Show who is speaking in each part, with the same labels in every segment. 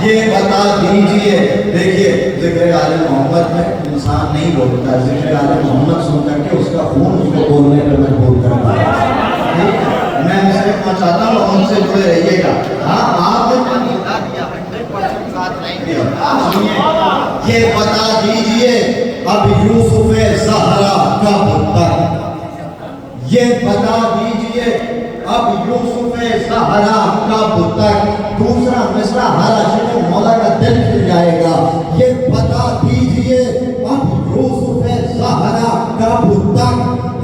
Speaker 1: ये बता दीजिए। देखिए जिक्र आले मोहम्मद में इंसान नहीं बोलता, जिक्र आले मोहम्मद सुन करके उसका खून उसको बोलने पर मजबूर करता है। मैं मैसेज पहुंचाता हूँ, उनसे जुड़े रहिएगा। हाँ आपने ये बता दीजिए अब यूसुफ ज़हरा का पुत्र, ये बता दीजिए अब यूसुफ ज़हरा का पुत्र। दूसरा मिसरा हर आशिक मौला का दिल खिल जाएगा। ये बता दीजिए अब यूसुफ ज़हरा का पुत्र,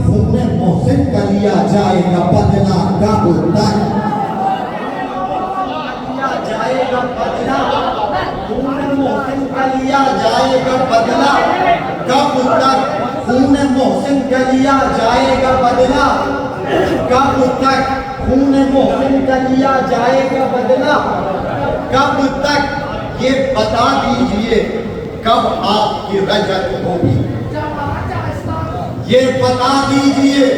Speaker 1: खून मोहसिन का लिया जाएगा बदला का पुत्र, जाएगा बदला, खून मोहसिन का लिया जाएगा बदला का पुत्र, खून मोहसिन का लिया जाएगा बदला का पुत्र, खून मोहसिन का लिया जाएगा बदला। कब तक ये बता दीजिए कब आपकी रजत होगी, ये बता दीजिए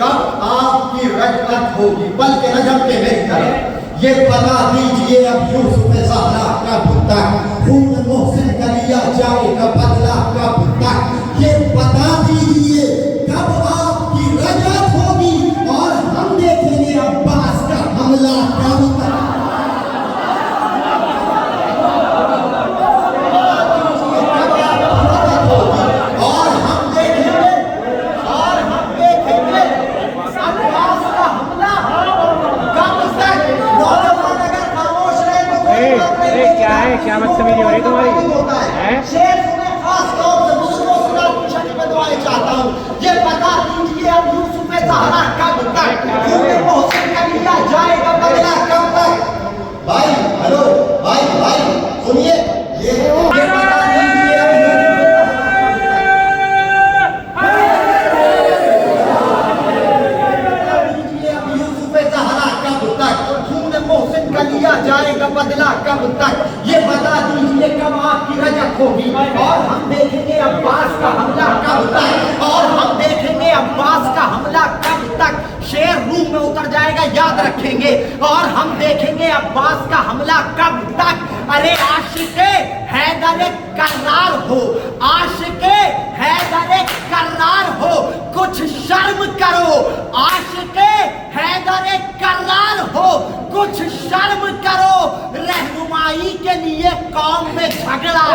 Speaker 1: कब आपकी रजत होगी, बल्कि रजब के मेरी तरफ ये बता दीजिए अब यूसुफ ज़हरा का पुत्र, खून मोहसिन का लिया जाएगा बदला का पुत्र। ये बता दीजिए कब आपकी रजत होगी और हम देखेंगे अब्बास का हमला कब तक।
Speaker 2: क्या बदतमीजी हो रही तुम्हारी?
Speaker 1: शेर मैं खास तौर से मुझको सुना पूछने में दुआएं चाहता हूँ। ये बता दीजिए अब यूसुफ ज़हरा कब तक, खून मोहसिन का लिया जाएगा बदला कब तक। भाई हेलो भाई सुनिए, ये बता दीजिए अब यूसुफ ज़हरा कब तक, खून मोहसिन का लिया जाएगा बदला कब तक। ये बता दीजिए कब आपकी रजत होगी और हम देखेंगे अब्बास का हमला कब तक, और हम देखेंगे अब्बास का हमला कब तक। शेर रूम में उतर जाएगा याद रखेंगे, और हम देखेंगे अब्बास का हमला कब तक। अरे आशिके हैदर कर्रार हो, आशिके हैदर कर्रार हो, कुछ शर्म करो। आशिके हैदर कर्रार हो, कुछ शर्म करो। रहनुमाई के लिए कौम में झगड़ा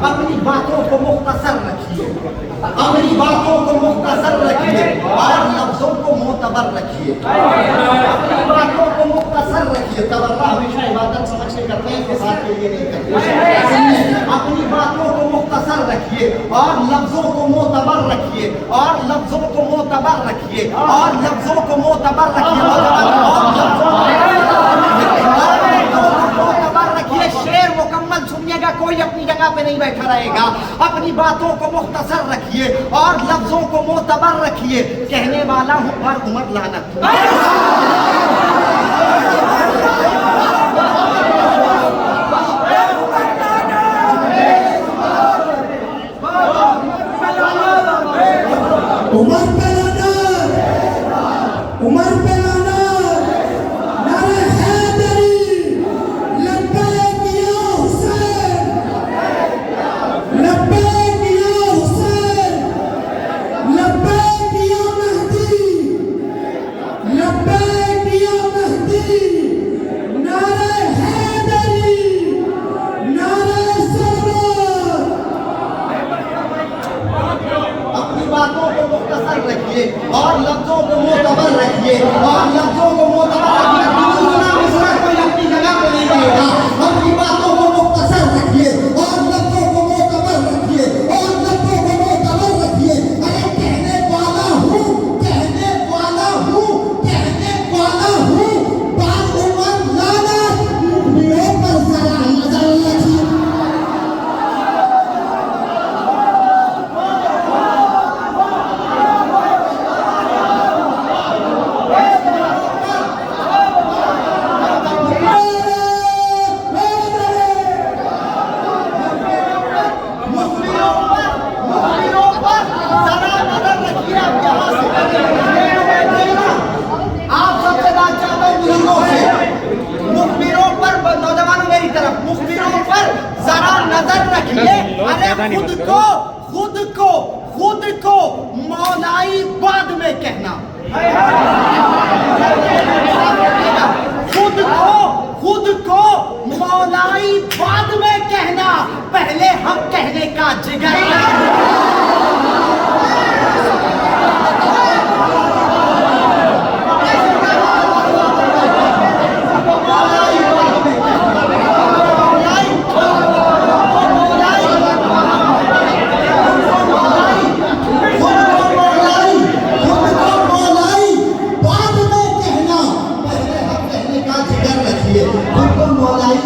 Speaker 1: अपनी बातों को मुख्तसर रखिए, अपनी बातों को मुख्तसर रखिए और लफ्जों को मोतबर रखिए, अपनी बातों को मुख्तसर रखिए। तवज्जो हमेशा इबादत समझ के करते हैं, फसाद के लिए नहीं करते। अपनी बातों को मुख्तसर रखिए और लफ्जों को मोतबर रखिए, और लफ्जों को मोतबर रखिए, और लफ्जों को मोतबर रखिए। शेर मुकम्मल सुनिएगा, कोई अपनी जगह पे नहीं बैठा रहेगा। अपनी बातों को मुख्तसर रखिए और लफ्जों को मोतबर रखिए। कहने वाला हूँ पर उमर लानत।
Speaker 3: उमर पे लाना, उमर पे लाना, नारे हैदरी, लब्बैक या हुसैन, लब्बैक या हुसैन, लब्बैक या महदी, लब्बैक या महदी।
Speaker 1: और लफ्जों को मोतबर रखिए, और लफ्जों को मोतबर रखिए। दूसरा मिसरा कोई अपनी जगह पे नहीं रहेगा। अपनी बातों को मुख्तसर रखिए और लफ्जों को मोतबर रखिए, और लफ्जों को मोतबर रखिए। अरे कहने वाला हूँ, कहने वाला हूँ, कहने वाला हूँ, बात उमर लाना मुखबिरों पर जरा नजर रखिए। खुद को मौलाई बाद में कहना, खुद को मौलाई बाद में कहना, पहले हम कहने का जिगर खुद को मौलाई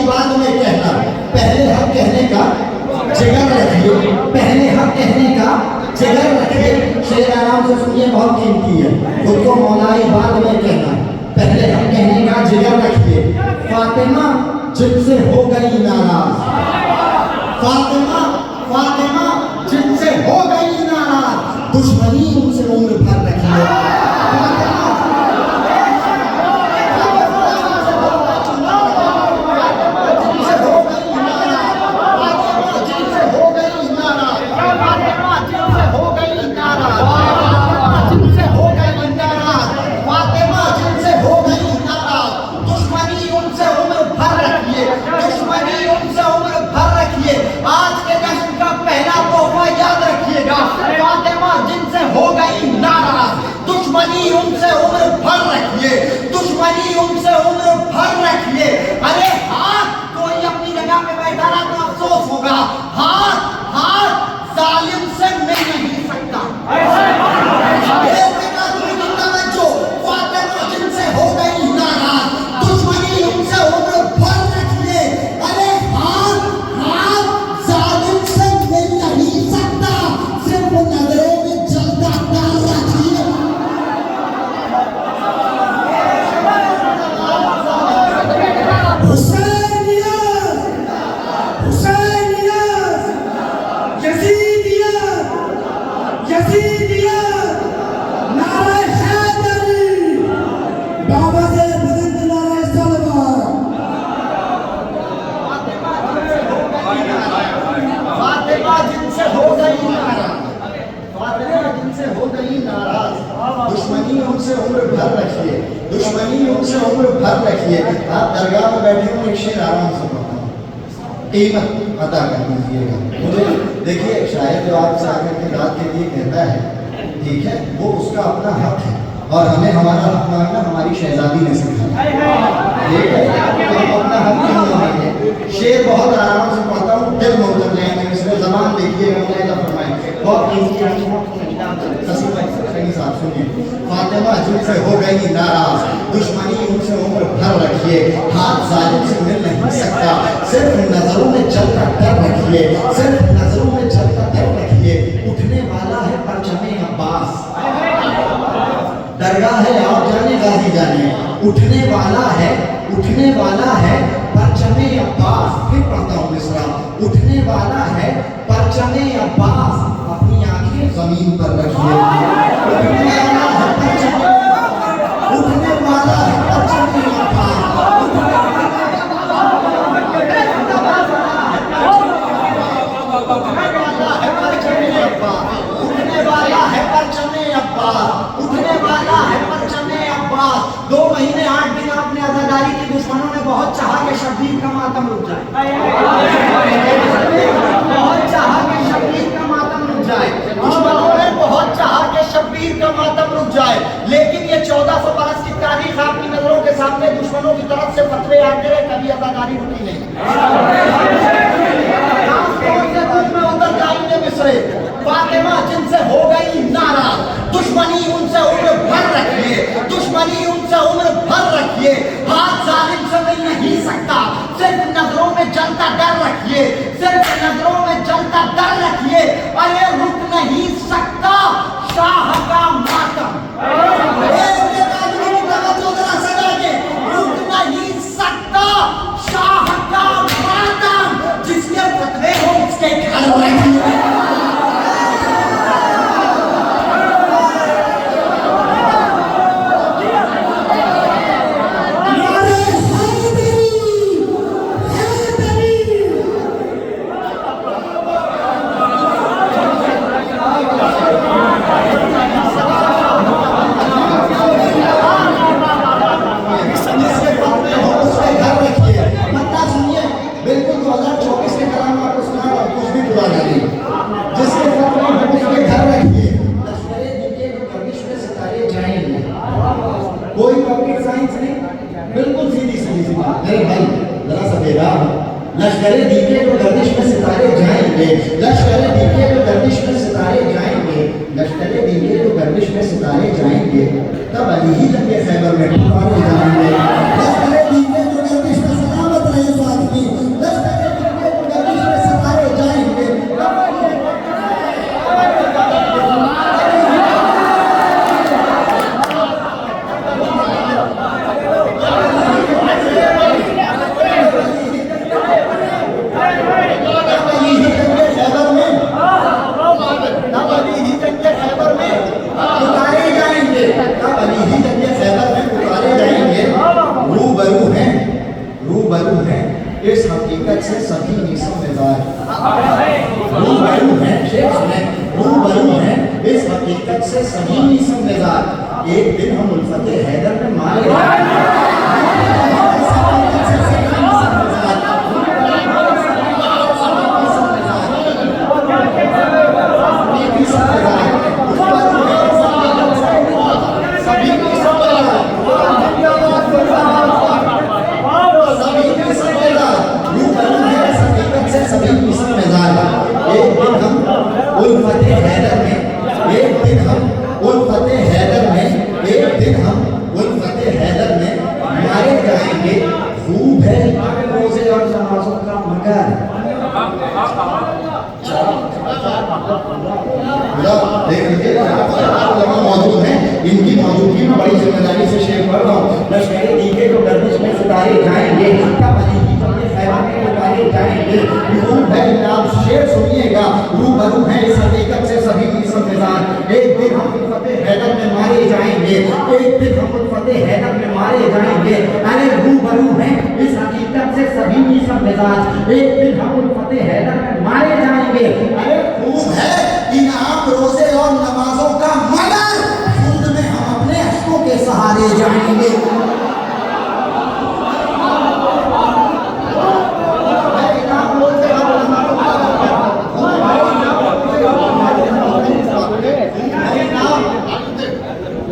Speaker 1: बाद में कहना, पहले हम कहने का जिगर रखिए, पहले हम कहने का जिगर रखिए। शेर आराम से सुनिए, बहुत कीमती है। खुद को मौलाई बाद में कहना, पहले हम कहने का जिगर रखिए। फातिमा जिनसे हो गई नाराज, फातिमा फातिमा जिनसे हो गई नाराज, दुश्मनी उनसे उम्र भर रखिए। उनसे उम्र भर रखिए, दुश्मनी उनसे उम्र भर रखिए। अरे हाथ कोई अपनी जगह पे बैठा रहा तो अफसोस होगा, हाथ हाथ जालिम से मिल नहीं सकता। जिनसे हो गई नाराज, दुश्मनी उनसे उम्र भर रखिए। अरे हाथ हाथ जालिम से मिल नहीं सकता, सिर्फ नजरों में जलता प्यार रखिए। दुश्मनी उनसे उम्र भर रखिए, दुश्मनी उनसे उम्र भर रखिए। आप दरगाह में बैठे हो, एक शेर आराम से पढ़ता हूँ, कीमत अदा कर दीजिएगा। मुझे देखिए, शायद जो आपसे आकर के रात के लिए कहता है, ठीक है, वो उसका अपना हक है, और हमें हमारा हक मांगना हमारी शहजादी ने सिखाया, ठीक है, तो हम अपना हक नहीं मांगेंगे। शेर बहुत आराम से पढ़ता हूँ, दिल में उतर जाएंगे, इसमें जबान देखिएगा, बहुत फातिमा जिनसे हो गई नाराज, दुश्मनी उनसे उम्र भर रखिए। हाथ जालिम से मिल नहीं सकता, सिर्फ नजरों में जलता डर रखिए, सिर्फ नजरों में जलता डर रखिए। उठने वाला है परचमे अब्बास, दरगाह है आप जाने गाजी जाने। उठने वाला है परचमे अब्बास। फिर पढ़ता हूँ मिसरा, उठने वाला है परचमे अब्बास, अपनी आंखें जमीन पर रखिए। उठने वाला है परचमे अब्बास, उठने वाला है परचमे अब्बास, उठने वाला है परचमे अब्बास, उठने वाला है परचमे अब्बास, उठने वाला है परचमे अब्बास। 2 महीने 8 दिन आपने आजादारी की दुश्मनों ने बहुत चाहा कि शब्बीर का मातम रुक जाए, बहुत चाहा कि शब्बीर का मातम रुक जाए। जाएंगे। सिर्फ नजरों में जलता डर रखिए, अरे रुक नहीं सकता शाह का मातम। रुक नहीं सकता शाह का मातम, जिसके फतवे हो उसके घर रखिए। कोई रॉकेट साइंस नहीं, बिल्कुल सीधी सीधी सी बात। मेरे भाई जरा सा बेदार हो। लश्करे दीके तो गर्दिश में सितारे जाएंगे, लश्करे दीके तो गर्दिश में सितारे जाएंगे, लश्करे दीके तो गर्दिश में सितारे जाएंगे, तब अली ही जब ये खैबर में पुकारे जाएंगे। लश्करे दीके तो गर्दिश में सलामत रहे साथ की, लश्करे दीके तो गर्दिश में सितारे जाएंगे, तब अली इस हकीकत से सभी निसमझदार रूबरू हैं, रूबरू हैं इस हकीकत से सभी निसमझदार। एक दिन हम उल्फते हैदर में मारे मौजूद हैं। इनकी मौजूदगी में बड़ी जिम्मेदारी से शेर पढ़ रहा हूँ। लश्करे दीके तो गर्दिश में सितारे जाएंगे, तब अली की जंगे खैबर में उतारे जाएंगे। रूब है नाम शेर सुनिएगा, रूबरू हैं इस हकीकत से सभी निसमझदार। एक दिन हम उल्फते हैदर में मारे जाएंगे, एक दिन हम उल्फते हैदर में मारे जाएंगे। अरे रूबरू हैं इस हकीकत से सभी निसमझदार। एक दिन हम उल्फते हैदर में मारे जाएंगे। अरे खूब है इनाम रोजे और नमाजों का, मगर खुद में हम अपने अश्कों के सहारे जाएंगे।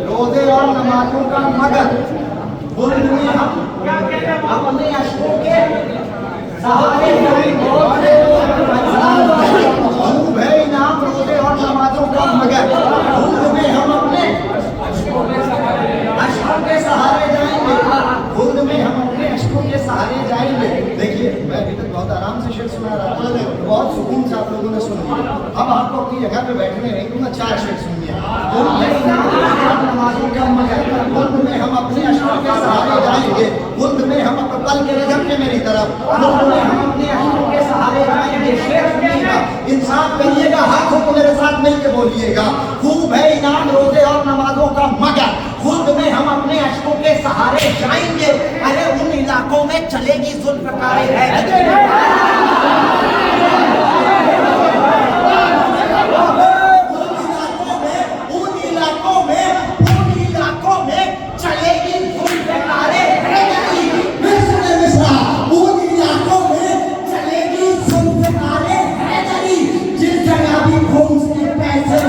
Speaker 1: रोजे और नमाजों का, मगर खुद में हम अपने अश्कों के सहारे जाएंगे। खूब है इनाम रोजे और नमाजों का, मगर खुद में हम अपने अश्कों के सहारे जाएंगे। खुद में हम अपने अश्कों के सहारे जाएंगे। देखिए मैं अभी तक बहुत आराम से शेर सुना रहा था, बहुत सुकून से आप लोगों ने सुन लिया। अब आपको अपनी जगह पे बैठने नहीं दूंगा, 4 शेर सुनिए। खुद में इनाम रोजे और नमाजों का, मगर खुद में हम अपने अश्कों के सहारे जाएंगे। खुद में हम अपने पल के रजब के मेरी तरफ, खुद में हम अपने अश्कों के सहारे जाएंगे। शेर सुनिएगा, इंसाफ करिएगा, हाथों को मेरे साथ मिलकर बोलिएगा। खूब है इनाम रोजे और नमाजों का, मगर खुद में हम अपने अश्कों के सहारे जाएंगे। अरे उन इलाकों में चलेगी जुल्फ़कारे हैदर, उन इलाकों में चलेगी जुल्फ़कारे हैदरी। मिस्रा उन इलाकों में चलेगी जुल्फ़कारे हैदरी, जिस जगह भी घूम के पैसे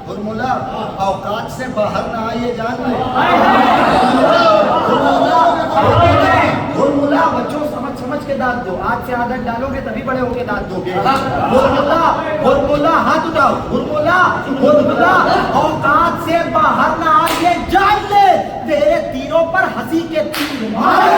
Speaker 1: हुरमुला औकात से बाहर ना आइए जान ले। हुरमुला बच्चों समझ समझ के दांत दो, आज से आदत डालोगे तभी बड़े होके दांत दोगे। हुरमुला हुरमुला हाथ उठाओ, हुरमुला हुरमुला औकात से बाहर ना आइए जान ले, तेरे तीरों पर हंसी के तीर मारे।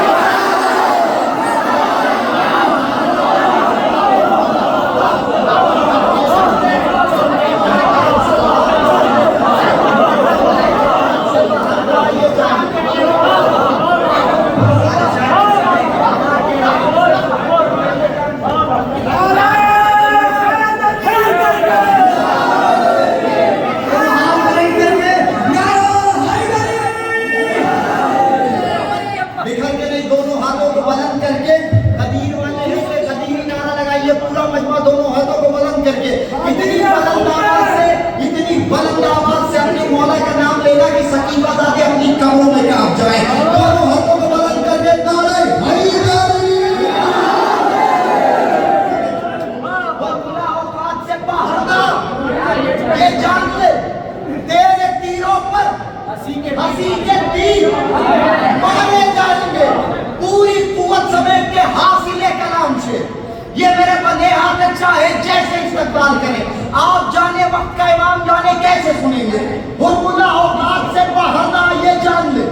Speaker 1: हंसी के तीर मारे जाएंगे पूरी कुव्वत समेत के हासिले कलाम से। ये मेरे बंदे हाथ चाहे जैसे इस्तकबाल करें, आप जाने वक्त का इमाम जाने कैसे सुनेंगे। हुरमुला औकात से बाहर ना ये जान ले,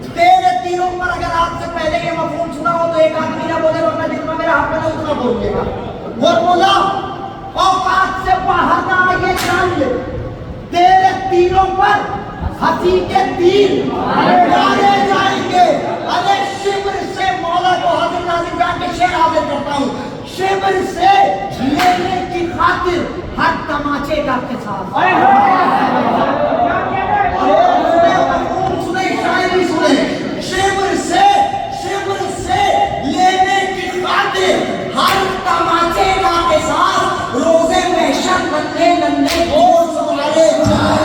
Speaker 1: तेरे तीरों पर अगर आज से पहले ये मफहूम सुना हो तो एक आदमी ना बोले वरना जितना मेरा हक में उतना बोलिएगा। हुरमुला औकात से बाहर ना ये जान ले, तेरे तीरों पर हंसी के तीर मारे जाएंगे। अरे शिब्र से मौला को हजरत नाज़िम खान के शेर हाजिर करता हूँ, शिब्र से लेने की खातिर हर तमाचे का किसास। सुने शायरी सुने, शिब्र से लेने की खातिर हर तमाचे का किसास, रोजे में शक नन्हे नन्हे घोष मारे जाए।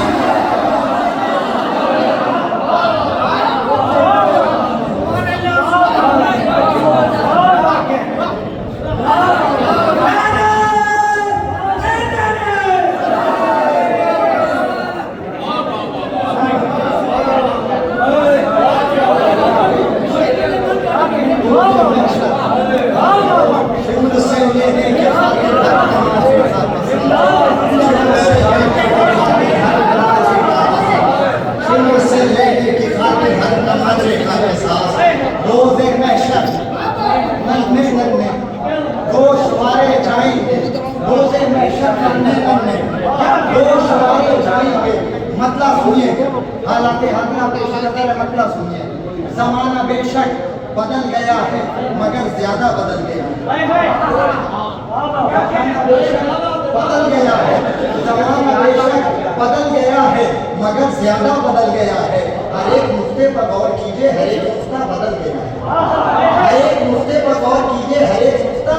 Speaker 1: मतलब सुनिए, हालांकि मतलब सुनिए, जमाना बेशक बदल गया है मगर ज्यादा बदल गया है। बदल गया है जमाना बेशक बदल गया है मगर ज्यादा बदल गया है। हर एक नुक्ते पर गौर कीजिए, हर एक नुक्ता बदल गया है। हर एक नुक्ते पर गौर कीजिए, हर एक नुक्ता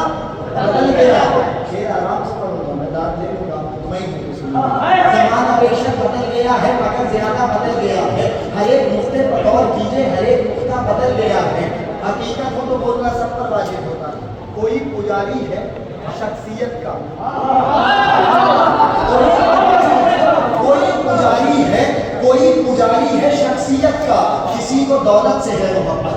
Speaker 1: बदल गया है। शेर आराम से पढ़ूंगा, मैं दाद दे दूंगा, जमाना बेशक बदल गया है मगर ज्यादा बदल गया है। हर एक नुक्ते पर गौर कीजिए, हर एक नुक्ता बदल गया है। हकीकत हो तो बोलना सब पर वाजिब होता है। कोई पुजारी है शख्सियत का, कोई पुजारी है शख्सियत का, किसी को दौलत से है मोहब्बत।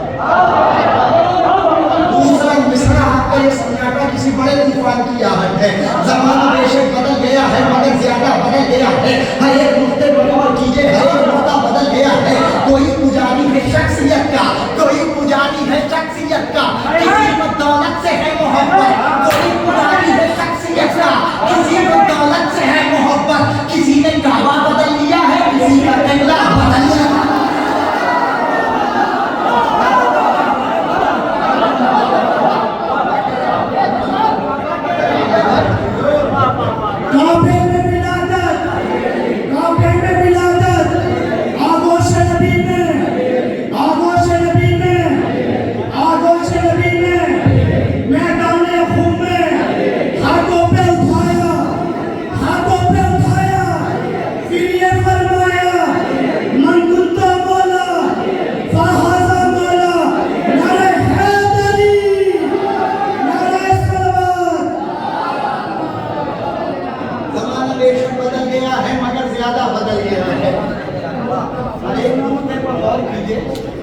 Speaker 1: दूसरा मिसरा आपका ये सन्नाटा किसी बड़े तूफान की आहट है। जमाना बेशक बदल गया है मगर ज्यादा बदल गया है। हर एक नुक्ते पर गौर कीजिए, हर एक नुक्ता बदल गया है। कोई पुजारी है शख्सियत का, कोई पुजारी है शख्सियत का, किसी को दौलत से है मोहब्बत। कोई पुजारी है शख्सियत का, किसी को दौलत से है मोहब्बत। किसी ने काबा बदल लिया है, किसी का किबला बदल लिया। ज्यादा बदल गया है। हर एक नुक्ते पर गौर कीजिए,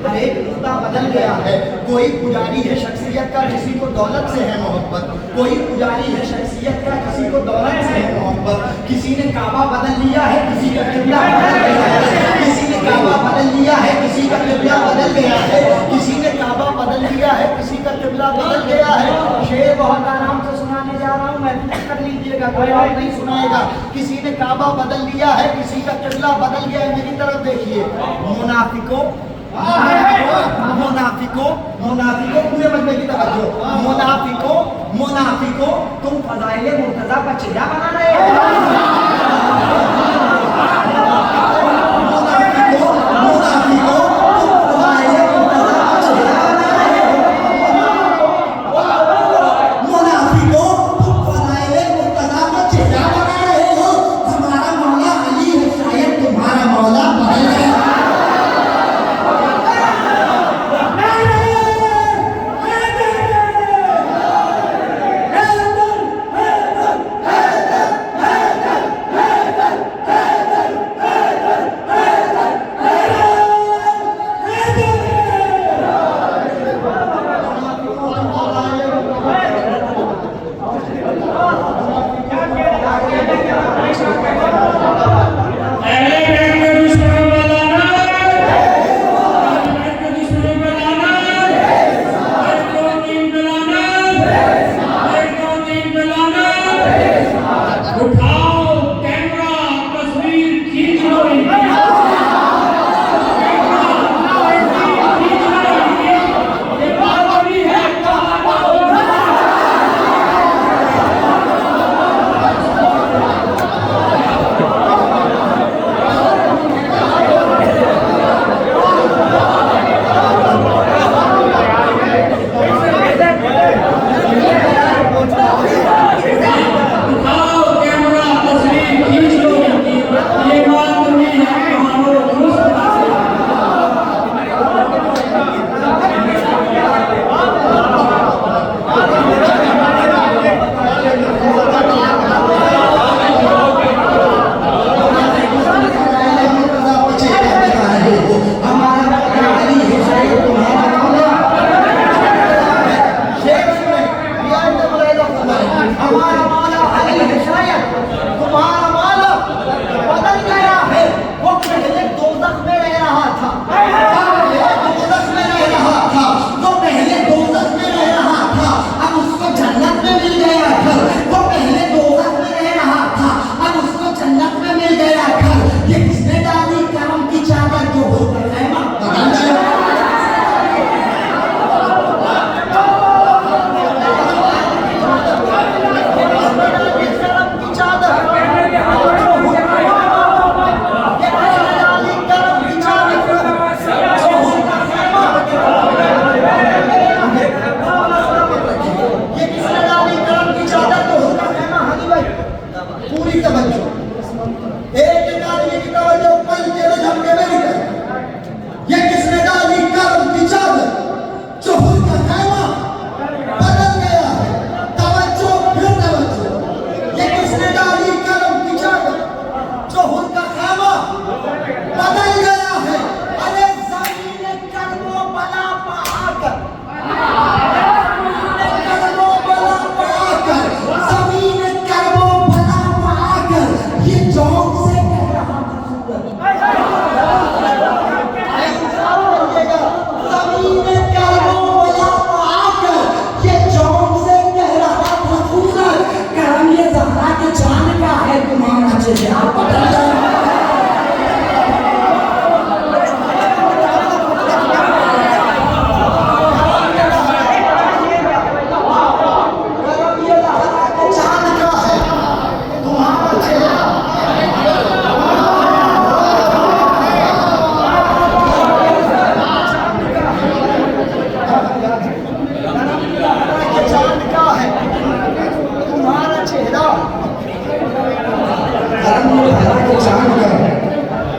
Speaker 1: हर एक नुक्ता बदल गया है। कोई पुजारी है शख्सियत का, किसी को दौलत से है मोहब्बत। कोई पुजारी है शख्सियत का, किसी को दौलत से है मोहब्बत। किसी ने काबा बदल लिया है, किसी का किबला बदल गया है। किसी ने काबा बदल लिया है, किसी का किबला बदल गया है। किसी ने काबा बदल लिया है, किसी का किबला बदल गया है। शेर बहुत आराम से सुनाने जा रहा हूँ, महसूस कर लीजिएगा, कोई और नहीं सुनाएगा। किसी ने काबा बदल लिया है, किसी का किबला बदल गया है। मेरी तरफ देखिए, मुनाफिकों पूरे मजमे की तवज्जो, मुनाफिकों तुम फज़ाइल मुर्तज़ा का चेहरा बना रहे हो।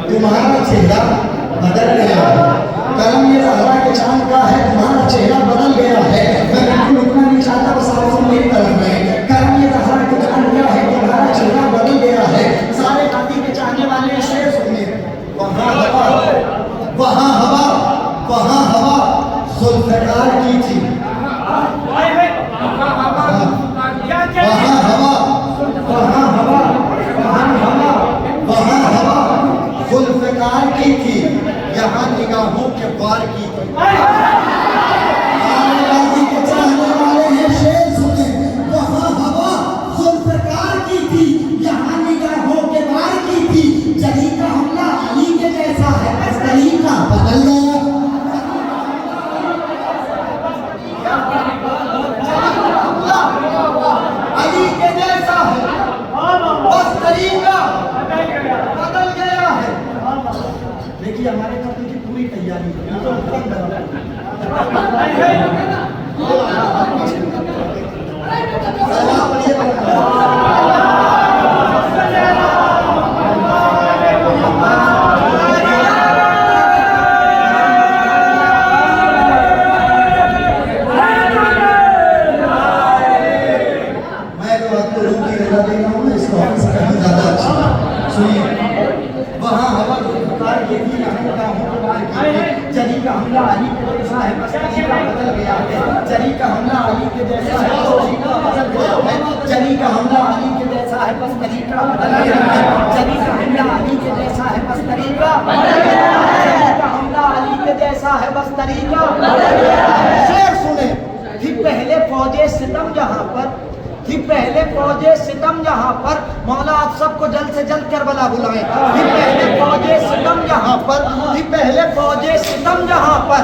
Speaker 3: तुम्हारा चेहरा बदल गया है। करम ये ज़हरा के चांद का है, तुम्हारा चेहरा बदल गया है। मैं बिल्कुल रुकना नहीं चाहता, बस आप मेरी तरफ में। करम ये ज़हरा के चांद का है, तुम्हारा चेहरा बदल गया है।
Speaker 1: सारे हाथी के चाहने वाले
Speaker 3: हमारे कत्ल की पूरी तैयारी है। तो जरी का हमला अली के जैसा है, बस तरीका बदल गया है। जरी का हमला अली के जैसा है, बस तरीका बदल गया है। जरी का हमला अली के जैसा है, बस तरीका बदल गया है। जरी का हमला अली के जैसा है, बस तरीका बदल गया है। जरी का हमला अली के जैसा है, बस तरीका बदल गया है। शेर सुने, थी पहले फौजे सितम जहां पर, थी पहले फौजे सितम जहां पर, मौला आप सबको जल्द से जल्द करबला बुलाएं। थी पहले फौजे सितम जहां पर, थी पहले फौजे सितम जहां पर,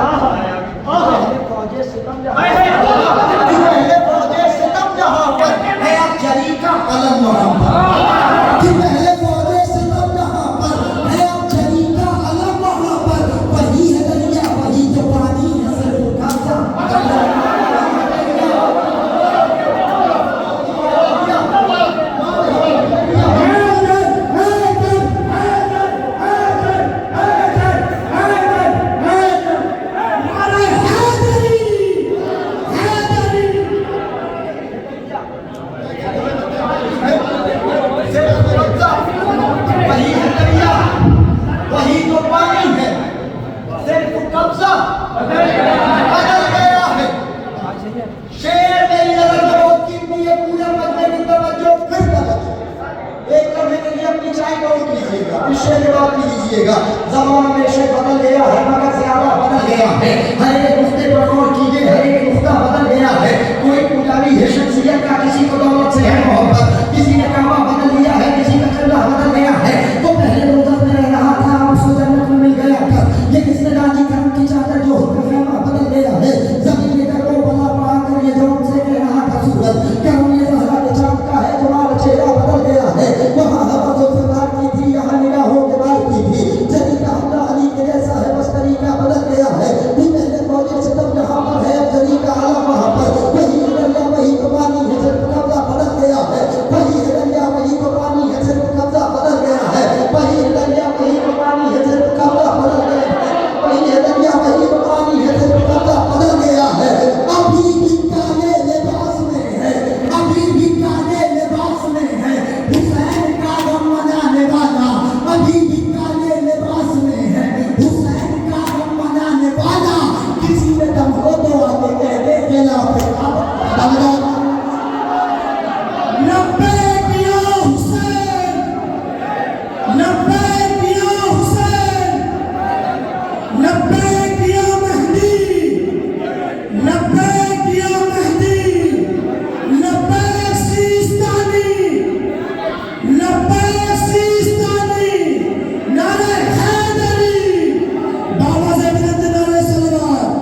Speaker 3: पहले फौजे सितम जहां पर, पहले फौजे सितम जहां पर है अब जरी का अलम वहां पर। थी पहले फौजे सितम जहां पर है अब जरी का अलम वहां पर। वही है दरिया, वही तो पानी है, सिर्फ खासा ज़माना में शेर बदल गया है, मगर ज़्यादा बदल गया है। हर एक नुक्ते पर गौर कीजिए, हर एक नुक्ता बदल गया है। कोई पुजारी है शख्सियत का, किसी को दौलत से है मोहब्बत, किसी ने काबा बदल दिया है, किसी का किबला बदल गया है। तो पहले रोज़ा में रह रहा था, अब उसको जन्नत में मिल गया था। ये किसने राजी करम की चादर जो हुक्म क़यामत बदल गया है। ज़मीन में करो बला पा कर ये जो उनसे कह रहा था सूरज, क्या ये ज़हरा के चाँद का है, तुम्हारा चेहरा बदल गया है। वहाँ हवा ज़ुल्फ़िकार की थी, यहाँ निगाहों के बाल की थी। जरी का हमला अली के जैसा है, बस तरीका बदल गया है। भी पहले फौजे से तब जहाँ पर है, अब जरी का आलम वहाँ पर। वही दरिया वही तो पानी है, सिर्फ कब्जा बदल गया है। वही दरिया वही तो पानी है, सिर्फ कब्जा बदल गया है। वही दरिया वही तो पानी है, सिर्फ कब्जा बदल गया है। वही दरिया वही तो पानी है, सिर्फ कब्जा बदल गया है। अभी भी काले लिबास में है, अभी भी काले लिबास में है हुसैन का गम मनाने वाला। अभी भी काले लिबास में है हुसैन का गम मनाने वाला। किसी में दम हो तो आके कह दे खिलाफ लब्बैक या हुसैन, लब्बैक या हुसैन, लब्बैक या मेहदी, लब्बैक या मेहदी, लब्बैक सिस्तानी, लब्बैक सिस्तानी। नारे हैदरी, बाबा से बिनती, नारे सलवात।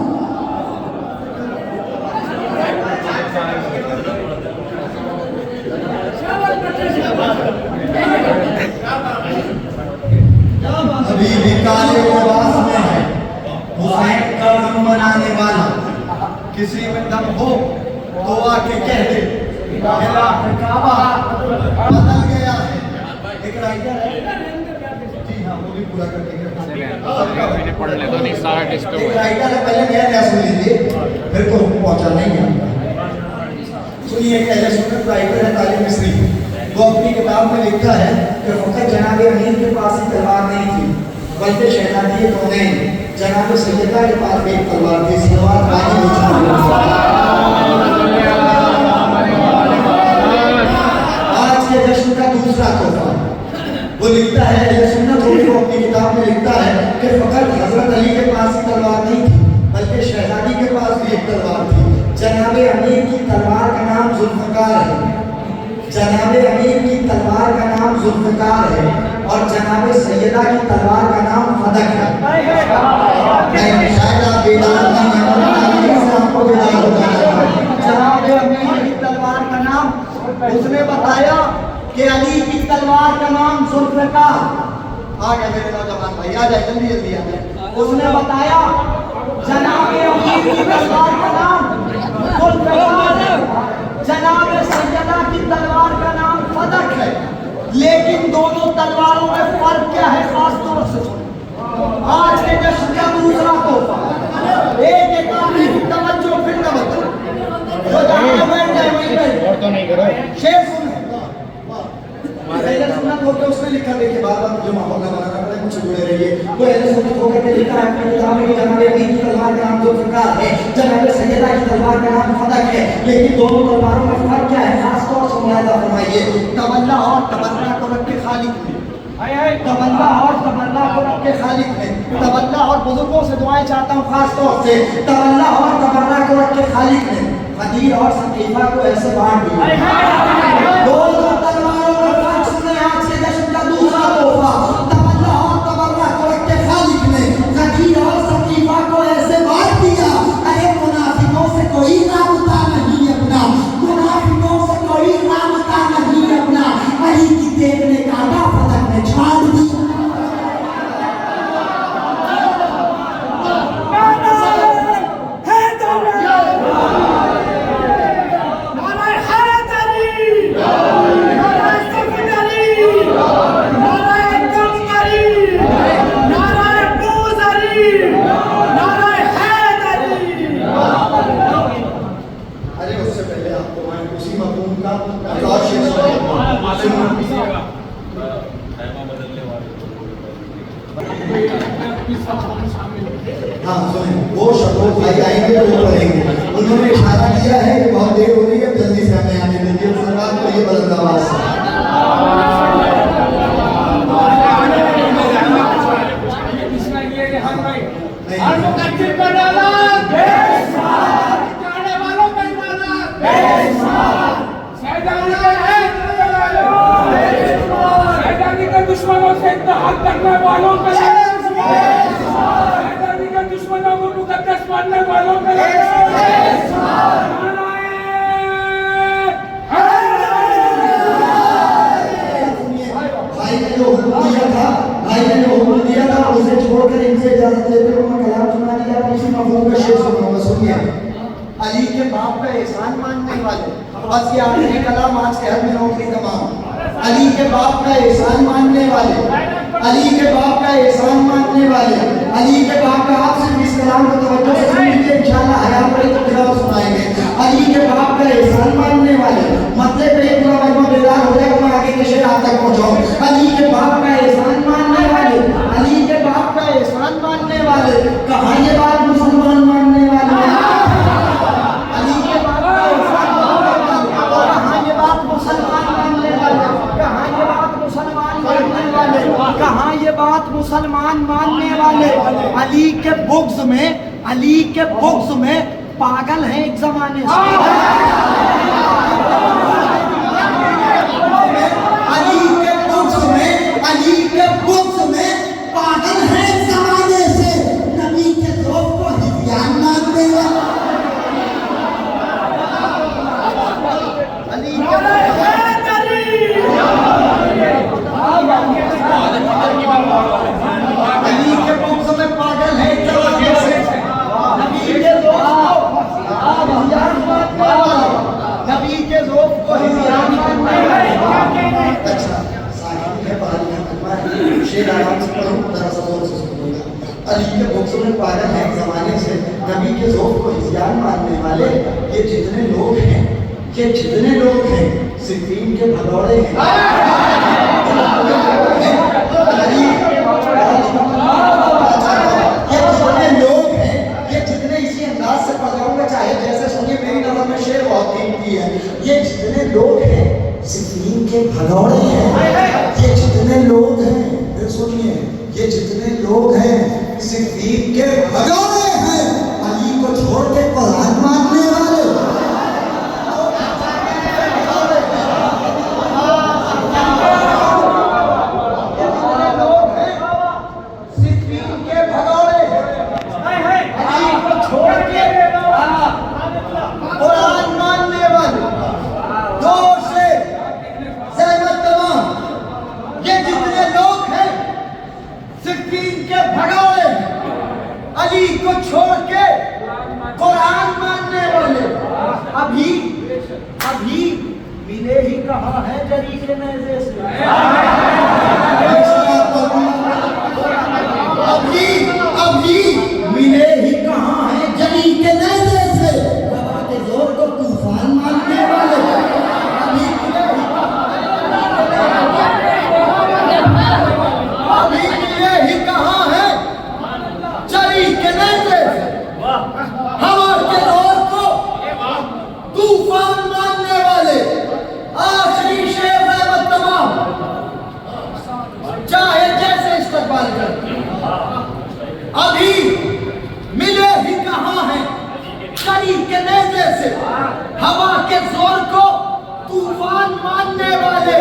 Speaker 3: अभी भी काले लिबास में है हुसैन का गम मनाने वाला। किसी में दम हो तो आके कह दे खिलाफ काबा बदल गया है। एक राइटर है, जी हाँ, वो भी पूरा कर देंगे।
Speaker 2: मैंने पढ़ लेता नहीं सारा डिस्टर्ब
Speaker 3: एक राइटर है, पहले नया सुन लीजिए, फिर तो पहुंचा नहीं है। सुनिए, एक अहले सुन्नत राइटर है तालिब मिस्री। वो अपनी किताब में लिखता है कि फ़कत जनाब अमीर के पास ही तलवार नहीं थी, बल्कि शहजादी कौनैन जनाब सैयदा के पास भी एक तलवार थी। सलवात आज के जश्न का दूसरा तोहफा वो लिखता है, अहले सुन्नत वो अपनी किताब में लिखता है कि फ़कत हज़रत अली के पास ही तलवार नहीं थी, बल्कि शहजादी के पास भी एक तलवार थी। जनाब अमीर की तलवार का नाम जुल्फ़कार है, जनाब अमीर की तलवार का नाम जुल्फ़कार है, और जनाब सैयदा की तलवार का नाम फदक है। शायद आप बेदार नहीं हैं, आपको बेदार होना चाहिए। जनाब अमीर की तलवार का नाम, उसने बताया कि अली की तलवार का नाम जुल्फ़कार,
Speaker 1: आ गए मेरे नौजवान भाई, आ जाए जल्दी जल्दी आ जाए।
Speaker 3: उसने बताया जनाब अमीर की तलवार का नाम गुलफकार है, जनाब सैयदा की तलवार का नाम फदक है, लेकिन दोनों तलवारों में फर्क क्या है खास तौर से आज के जश्न का दूसरा तोहफा, एक एक आदमी की तवज्जो फिर तवज्जो, जो जहां बैठ जाए वहीं बैठ।
Speaker 2: और तो नहीं करो।
Speaker 3: शेर सुने अहले सुन्नत होकर उसने लिखा, देखिए बार बार मुझे माहौल ना बनाना पड़े, मुझसे जुड़े रहिए। तो अहले सुन्नत होकर के लिखा है अपने किताब में कि जनाब अमीर की तलवार का नाम जुल्फ़िकार है, जनाब सैयदा की तलवार का नाम फदक है, लेकिन दोनों तलवारों में फर्क क्या है खास तौर से मुलाहिजा फरमाइए। तमन्ना और तमन्ना को रख के खालिक ने, तमन्ना और तमन्ना को रख के खालिक ने, तमन्ना और बुजुर्गों से दुआएं चाहता हूँ खास तौर से, तमन्ना और तमन्ना को रख के खालिक ने खदीर और सकीफा को ऐसे बांट दिया। दोनों तलवारों में फर्क सुने आज के जश्न का दूसरा तोहफा, तमन्ना और तमन्ना को रख के खालिक ने खदीर और सकीफा को ऐसे बांट दिया। अरे मुनाफिकों से कोई राबता नहीं अपना, मुनाफिकों से कोई राबता नहीं अपना, अली की देख ने काबा फदक ने छाड़ दी। हाँ सुने, वो शकों भाई आएंगे वो पढ़ेंगे, उन्होंने इशारा किया है कि बहुत देर हो रही है, जल्दी से हमें आने दीजिए। सरकार को ये बुलंद आवाज से
Speaker 4: दुश्मनों से इत्तेहाद करने वालों के दुश्मनों को मुकद्दस मानने वालों के भाई ने जो हुक्म दिया था उसे छोड़कर इनसे इजाजत लेते हुए मैं कलाम सुना दिया। इसी मफहूम का शेर सुनाऊंगा, सुनिए।
Speaker 1: अली के बाप का एहसान मानने वाले, बस ये आखिरी कलाम आज के हर में नौकरी तमाम। अली के बाप का एहसान मानने वाले, अली के बाप का एहसान मानने वाले, अली के बाप का आप सिर्फ इस कलाम को तवज्जो से सुन लीजिए, इंशाअल्लाह हया पड़े तो तिलावत सुनाएंगे। अली के बाप का एहसान मानने वाले, मतलब पे पूरा मजमा बेदार हो जाएगा, मैं आगे के शेर आप तक पहुंचाऊं। अली के बाप का एहसान मानने वाले, अली के बाप का एहसान मानने वाले, कहाँ ये बात मुसलमान मानने वाले, अली के बाप का एहसान मानने वाले, कहाँ ये बात मुसलमान मानने वाले, कहाँ ये बात मुसलमान मानने वाले, कहाँ ये बात मुसलमान मानने वाले। अली के बुग़्ज़ में, अली के बुग़्ज़ में पागल है एक जमाने से, अली के बुग़्ज़ में, अली के बुग़्ज़ में पागल है एक जमाने से, नबी के ज़ौक़ को हिज़्यान मानते हैं। अली के बुग़्ज़ में पागल है एक जमाने से, नबी के नबी के ज़ौक़ को हिज़्यान मानते हैं। अच्छा साकिब है पढ़ा लिखा शेर आराम से पढ़ो, जरा सा जोर से सुनिएगा। अली के बुग़्ज़ में पागल है एक ज़माने से, नबी के ज़ौक़ को हिज़्यान मानने वाले, ये जितने लोग हैं, ये जितने लोग हैं सिफ़ीन के भगौड़े हैं। ये जितने लोग हैं, ये जितने इसी अंदाज से पढ़ाऊंगा, चाहे जैसे सुनिए, मेरी नज़र में शेर बहुत कीमती है। ये जितने लोग हैं सिफ़ीन के भगौड़े हैं, ये जितने लोग हैं, फिर सुनिए, ये जितने लोग हैं सिफ़ीन के भगौड़े हैं, अली को छोड़ के कुरान मानने वाले। भगाए अली को छोड़ के कुरान मानने वाले अभी अभी मिले ही कहाँ है जरी के नेज़े से। अभी अभी मिले ही कहाँ है जरी के नेज़े से, हवा के जोर को तूफान मानने वाले अभी मिले ही अभी मिले ही कहाँ है जरी के नेज़े से, हवा के जोर को तूफान मानने वाले आखिरी शेर है तमाम चाहे जैसे इस्तेमाल कर। अभी मिले ही कहाँ हैं कली के नेज़े से, हवा के जोर को तूफान मानने वाले